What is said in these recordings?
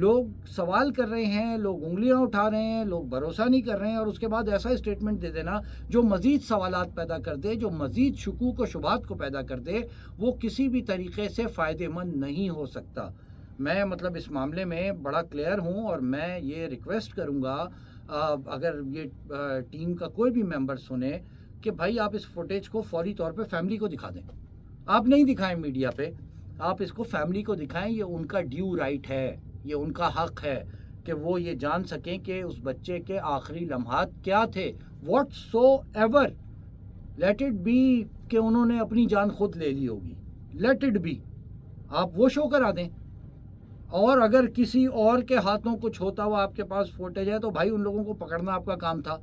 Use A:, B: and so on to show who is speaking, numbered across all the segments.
A: لوگ سوال کر رہے ہیں، لوگ انگلیاں اٹھا رہے ہیں، لوگ بھروسہ نہیں کر رہے ہیں، اور اس کے بعد ایسا اسٹیٹمنٹ دے دینا جو مزید سوالات پیدا کر دے، جو مزید شکوک و شبہات کو پیدا کر دے، وہ کسی بھی طریقے سے فائدہ مند نہیں ہو سکتا۔ میں مطلب اس معاملے میں بڑا کلیئر ہوں، اور میں یہ ریکویسٹ کروں گا اگر یہ ٹیم کا کوئی بھی ممبر سنے کہ بھائی آپ اس فوٹیج کو فوری طور پہ فیملی کو دکھا دیں۔ آپ نہیں دکھائیں میڈیا پہ، آپ اس کو فیملی کو دکھائیں، یہ ان کا ڈیو رائٹ ہے، یہ ان کا حق ہے کہ وہ یہ جان سکیں کہ اس بچے کے آخری لمحات کیا تھے۔ Whatsoever, let it be کہ انہوں نے اپنی جان خود لے لی ہوگی، لیٹ اٹ بی، آپ وہ شو کرا دیں۔ اور اگر کسی اور کے ہاتھوں کچھ ہوتا ہوا آپ کے پاس فوٹیج ہے تو بھائی ان لوگوں کو پکڑنا آپ کا کام تھا۔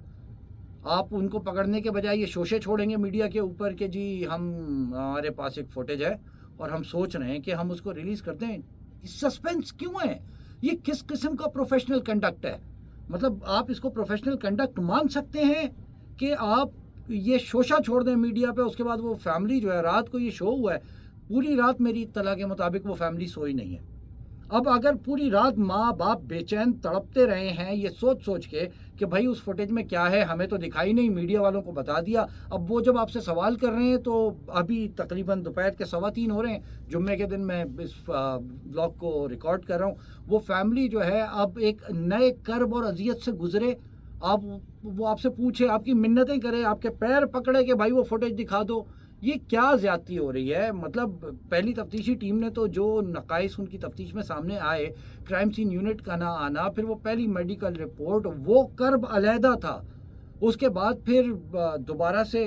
A: آپ ان کو پکڑنے کے بجائے یہ شوشے چھوڑیں گے میڈیا کے اوپر کہ جی ہمارے پاس ایک فوٹیج ہے اور ہم سوچ رہے ہیں کہ ہم اس کو ریلیز کر دیں۔ سسپینس کیوں ہے؟ یہ کس قسم کا پروفیشنل کنڈکٹ ہے؟ مطلب آپ اس کو پروفیشنل کنڈکٹ مان سکتے ہیں کہ آپ یہ شوشہ چھوڑ دیں میڈیا پہ، اس کے بعد وہ فیملی جو ہے، رات کو یہ شو ہوا ہے، پوری رات میری اطلاع کے مطابق وہ فیملی سوئی نہیں ہے۔ اب اگر پوری رات ماں باپ بے چین تڑپتے رہے ہیں یہ سوچ سوچ کے کہ بھائی اس فوٹیج میں کیا ہے، ہمیں تو دکھائی نہیں، میڈیا والوں کو بتا دیا، اب وہ جب آپ سے سوال کر رہے ہیں تو ابھی تقریباً دوپہر کے 3:15 ہو رہے ہیں، جمعے کے دن میں اس بلاگ کو ریکارڈ کر رہا ہوں، وہ فیملی جو ہے اب ایک نئے کرب اور اذیت سے گزرے، وہ آپ سے پوچھے، آپ کی منتیں کرے، آپ کے پیر پکڑے کہ بھائی وہ فوٹیج دکھا دو۔ یہ کیا زیادتی ہو رہی ہے؟ مطلب پہلی تفتیشی ٹیم نے تو جو نقائص ان کی تفتیش میں سامنے آئے، کرائم سین یونٹ کا نہ آنا، پھر وہ پہلی میڈیکل رپورٹ، وہ کرب علیحدہ تھا، اس کے بعد پھر دوبارہ سے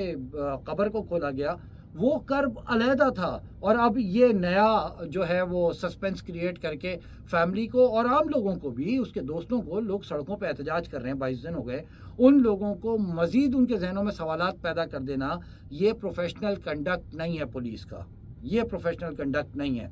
A: قبر کو کھولا گیا، وہ کرب علیحدہ تھا، اور اب یہ نیا جو ہے وہ سسپینس کریٹ کر کے فیملی کو اور عام لوگوں کو بھی، اس کے دوستوں کو، لوگ سڑکوں پہ احتجاج کر رہے ہیں، 22 دن ہو گئے، ان لوگوں کو مزید ان کے ذہنوں میں سوالات پیدا کر دینا، یہ پروفیشنل کنڈکٹ نہیں ہے پولیس کا، یہ پروفیشنل کنڈکٹ نہیں ہے۔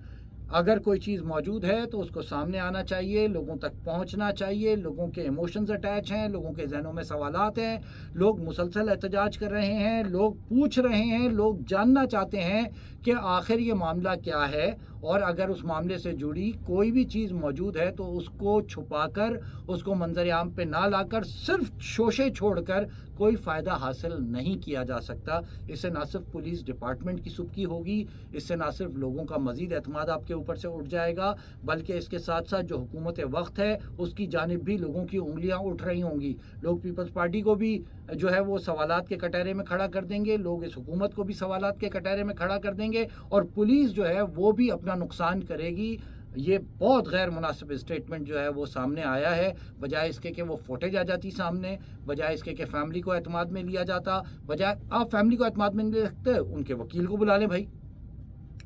A: اگر کوئی چیز موجود ہے تو اس کو سامنے آنا چاہیے، لوگوں تک پہنچنا چاہیے، لوگوں کے ایموشنز اٹیچ ہیں، لوگوں کے ذہنوں میں سوالات ہیں، لوگ مسلسل احتجاج کر رہے ہیں، لوگ پوچھ رہے ہیں، لوگ جاننا چاہتے ہیں کہ آخر یہ معاملہ کیا ہے، اور اگر اس معاملے سے جڑی کوئی بھی چیز موجود ہے تو اس کو چھپا کر، اس کو منظر عام پہ نہ لا کر، صرف شوشے چھوڑ کر کوئی فائدہ حاصل نہیں کیا جا سکتا۔ اس سے نہ صرف پولیس ڈپارٹمنٹ کی سبکی ہوگی، اس سے نہ صرف لوگوں کا مزید اعتماد آپ کے اوپر سے اٹھ جائے گا، بلکہ اس کے ساتھ ساتھ جو حکومت وقت ہے اس کی جانب بھی لوگوں کی انگلیاں اٹھ رہی ہوں گی، لوگ پیپلز پارٹی کو بھی جو ہے وہ سوالات کے کٹہرے میں کھڑا کر دیں گے، لوگ اس حکومت کو بھی سوالات کے کٹہرے میں کھڑا کر دیں گے، اور پولیس جو ہے وہ بھی اپنا نقصان کرے گی۔ یہ بہت غیر مناسب اسٹیٹمنٹ جو ہے وہ سامنے آیا ہے، بجائے اس کے کہ وہ فوٹیج آ جاتی سامنے، بجائے اس کے کہ فیملی کو اعتماد میں لیا جاتا، بجائے آپ فیملی کو اعتماد میں نہیں رکھتے، ان کے وکیل کو بلا لیں بھائی،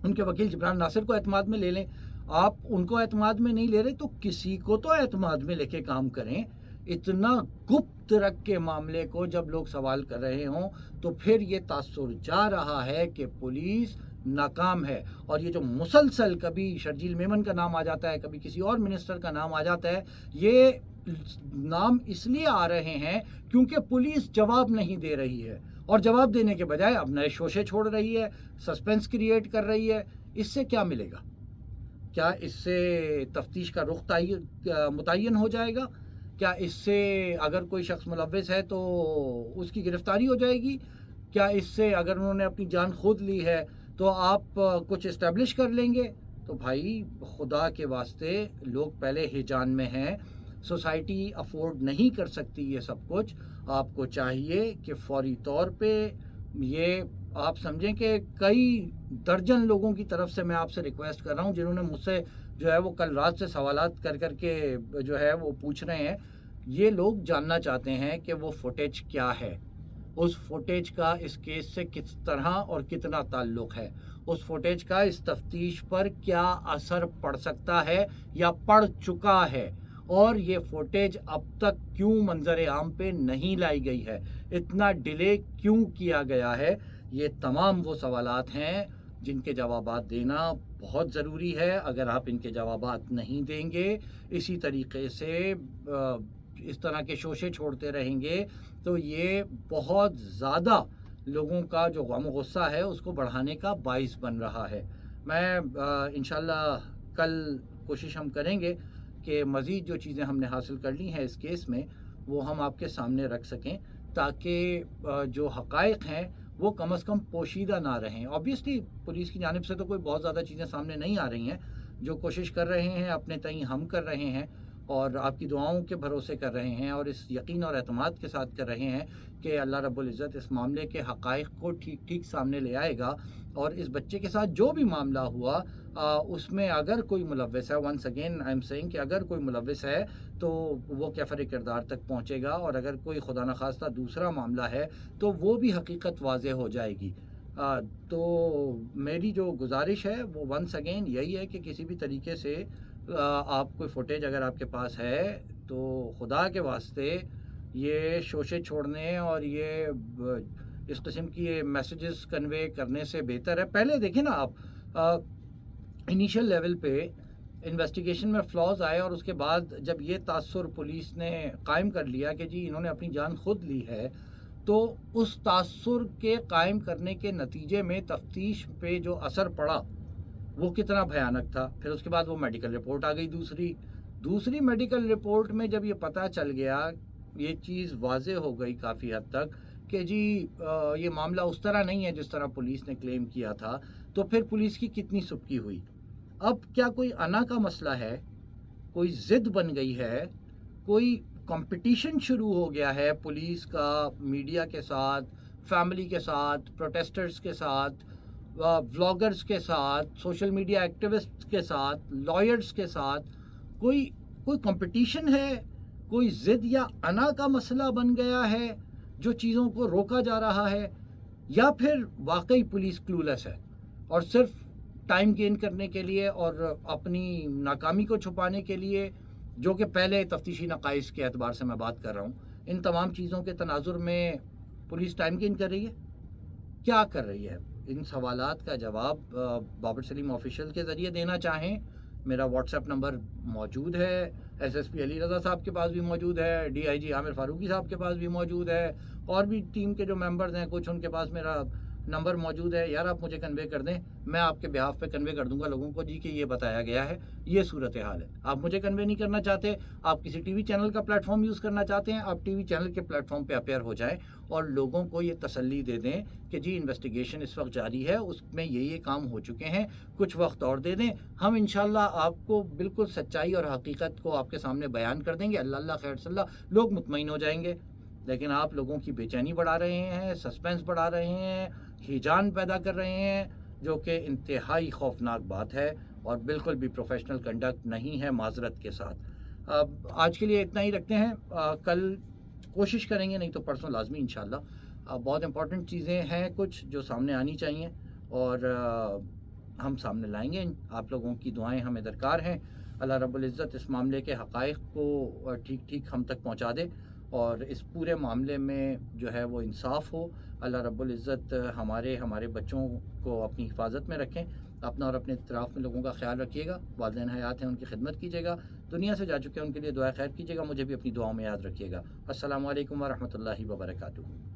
A: ان کے وکیل جبران ناصر کو اعتماد میں لے لیں۔ آپ ان کو اعتماد میں نہیں لے رہے تو کسی کو تو اعتماد میں لے کے کام کریں۔ اتنا گپت رکھ کے معاملے کو جب لوگ سوال کر رہے ہوں تو پھر یہ تاثر جا رہا ہے کہ پولیس ناکام ہے، اور یہ جو مسلسل کبھی شرجیل میمن کا نام آ جاتا ہے، کبھی کسی اور منسٹر کا نام آ جاتا ہے، یہ نام اس لیے آ رہے ہیں کیونکہ پولیس جواب نہیں دے رہی ہے، اور جواب دینے کے بجائے اب نئے شوشے چھوڑ رہی ہے، سسپینس کریٹ کر رہی ہے۔ اس سے کیا ملے گا؟ کیا اس سے تفتیش کا رخ متعین ہو جائے گا؟ کیا اس سے اگر کوئی شخص ملوث ہے تو اس کی گرفتاری ہو جائے گی؟ کیا اس سے اگر انہوں نے اپنی جان خود لی ہے تو آپ کچھ اسٹیبلش کر لیں گے؟ تو بھائی خدا کے واسطے، لوگ پہلے ہیجان میں ہیں، سوسائٹی افورڈ نہیں کر سکتی یہ سب کچھ۔ آپ کو چاہیے کہ فوری طور پہ یہ آپ سمجھیں کہ کئی درجن لوگوں کی طرف سے میں آپ سے ریکویسٹ کر رہا ہوں، جنہوں نے مجھ سے جو ہے وہ کل رات سے سوالات کر کر کے جو ہے وہ پوچھ رہے ہیں، یہ لوگ جاننا چاہتے ہیں کہ وہ فوٹیج کیا ہے، اس فوٹیج کا اس کیس سے کس طرح اور کتنا تعلق ہے، اس فوٹیج کا اس تفتیش پر کیا اثر پڑ سکتا ہے یا پڑ چکا ہے، اور یہ فوٹیج اب تک کیوں منظر عام پہ نہیں لائی گئی ہے، اتنا ڈیلے کیوں کیا گیا ہے۔ یہ تمام وہ سوالات ہیں جن کے جوابات دینا بہت ضروری ہے۔ اگر آپ ان کے جوابات نہیں دیں گے، اسی طریقے سے اس طرح کے شوشے چھوڑتے رہیں گے، تو یہ بہت زیادہ لوگوں کا جو غم و غصہ ہے اس کو بڑھانے کا باعث بن رہا ہے۔ میں انشاءاللہ کل کوشش ہم کریں گے کہ مزید جو چیزیں ہم نے حاصل کر لی ہیں اس کیس میں وہ ہم آپ کے سامنے رکھ سکیں، تاکہ جو حقائق ہیں وہ کم از کم پوشیدہ نہ رہیں۔ آبویسلی پولیس کی جانب سے تو کوئی بہت زیادہ چیزیں سامنے نہیں آ رہی ہیں، جو کوشش کر رہے ہیں اپنے تئیں ہم کر رہے ہیں اور آپ کی دعاؤں کے بھروسے کر رہے ہیں، اور اس یقین اور اعتماد کے ساتھ کر رہے ہیں کہ اللہ رب العزت اس معاملے کے حقائق کو ٹھیک ٹھیک سامنے لے آئے گا، اور اس بچے کے ساتھ جو بھی معاملہ ہوا اس میں اگر کوئی ملوث ہے، once again I am seeing کہ اگر کوئی ملوث ہے تو وہ کیفر کردار تک پہنچے گا، اور اگر کوئی خدا نخواستہ دوسرا معاملہ ہے تو وہ بھی حقیقت واضح ہو جائے گی۔ تو میری جو گزارش ہے وہ ونس اگین یہی ہے کہ کسی بھی طریقے سے آپ کوئی فوٹیج اگر آپ کے پاس ہے تو خدا کے واسطے یہ شوشے چھوڑنے اور یہ اس قسم کی میسیجز کنوے کرنے سے بہتر ہے پہلے دیکھیں نا آپ انیشل لیول پہ انویسٹیگیشن میں فلاز آئے، اور اس کے بعد جب یہ تاثر پولیس نے قائم کر لیا کہ جی انہوں نے اپنی جان خود لی ہے، تو اس تاثر کے قائم کرنے کے نتیجے میں تفتیش پہ جو اثر پڑا وہ کتنا بھیانک تھا۔ پھر اس کے بعد وہ میڈیکل رپورٹ آ گئی، دوسری میڈیکل رپورٹ میں جب یہ پتہ چل گیا، یہ چیز واضح ہو گئی کافی حد تک کہ جی یہ معاملہ اس طرح نہیں ہے جس طرح پولیس نے کلیم کیا تھا، تو پھر پولیس کی کتنی سبکی ہوئی۔ اب کیا کوئی انا کا مسئلہ ہے، کوئی ضد بن گئی ہے، کوئی کمپٹیشن شروع ہو گیا ہے پولیس کا میڈیا کے ساتھ، فیملی کے ساتھ، پروٹیسٹرز کے ساتھ، ولاگرز کے ساتھ، سوشل میڈیا ایکٹیوسٹ کے ساتھ، لائرز کے ساتھ، کوئی کمپٹیشن ہے، کوئی ضد یا انا کا مسئلہ بن گیا ہے جو چیزوں کو روکا جا رہا ہے، یا پھر واقعی پولیس کلولیس ہے اور صرف ٹائم گین کرنے کے لیے اور اپنی ناکامی کو چھپانے کے لیے، جو کہ پہلے تفتیشی نقائص کے اعتبار سے میں بات کر رہا ہوں، ان تمام چیزوں کے تناظر میں پولیس ٹائم گین کر رہی ہے، کیا کر رہی ہے؟ ان سوالات کا جواب بابر سلیم آفیشیل کے ذریعے دینا چاہیں، میرا واٹس ایپ نمبر موجود ہے، S S P Ali Raza صاحب کے پاس بھی موجود ہے، ڈی آئی جی عامر فاروقی صاحب کے پاس بھی موجود ہے، اور بھی ٹیم کے جو ممبرز ہیں کچھ ان کے پاس میرا نمبر موجود ہے۔ یار آپ مجھے کنوے کر دیں، میں آپ کے بہاف پہ کنوے کر دوں گا لوگوں کو، جی کہ یہ بتایا گیا ہے، یہ صورتحال ہے۔ آپ مجھے کنوے نہیں کرنا چاہتے، آپ کسی ٹی وی چینل کا پلیٹ فارم یوز کرنا چاہتے ہیں، آپ ٹی وی چینل کے پلیٹ فارم پہ اپیئر ہو جائیں اور لوگوں کو یہ تسلی دے دیں کہ جی انویسٹیگیشن اس وقت جاری ہے، اس میں یہ کام ہو چکے ہیں، کچھ وقت اور دے دیں، ہم انشاءاللہ آپ کو بالکل سچائی اور حقیقت کو آپ کے سامنے بیان کر دیں گے، اللہ اللہ خیر صلی اللہ، لوگ مطمئن ہو جائیں گے۔ لیکن آپ لوگوں کی بے چینی بڑھا رہے ہیں، سسپینس بڑھا رہے ہیں، ہیجان پیدا کر رہے ہیں، جو کہ انتہائی خوفناک بات ہے اور بالکل بھی پروفیشنل کنڈکٹ نہیں ہے، معذرت کے ساتھ۔ آج کے لیے اتنا ہی رکھتے ہیں، کل کوشش کریں گے، نہیں تو پرسوں لازمی انشاءاللہ۔ بہت امپورٹنٹ چیزیں ہیں کچھ جو سامنے آنی چاہیے اور ہم سامنے لائیں گے، آپ لوگوں کی دعائیں ہمیں درکار ہیں۔ اللہ رب العزت اس معاملے کے حقائق کو ٹھیک ٹھیک ہم تک پہنچا دے اور اس پورے معاملے میں جو ہے وہ انصاف ہو۔ اللہ رب العزت ہمارے بچوں کو اپنی حفاظت میں رکھیں، اپنا اور اپنے اطراف میں لوگوں کا خیال رکھیے گا، والدین حیات ہیں ان کی خدمت کیجیے گا، دنیا سے جا چکے ہیں ان کے لیے دعا خیر کیجیے گا، مجھے بھی اپنی دعاؤں میں یاد رکھیے گا۔ السلام علیکم ورحمۃ اللہ وبرکاتہ۔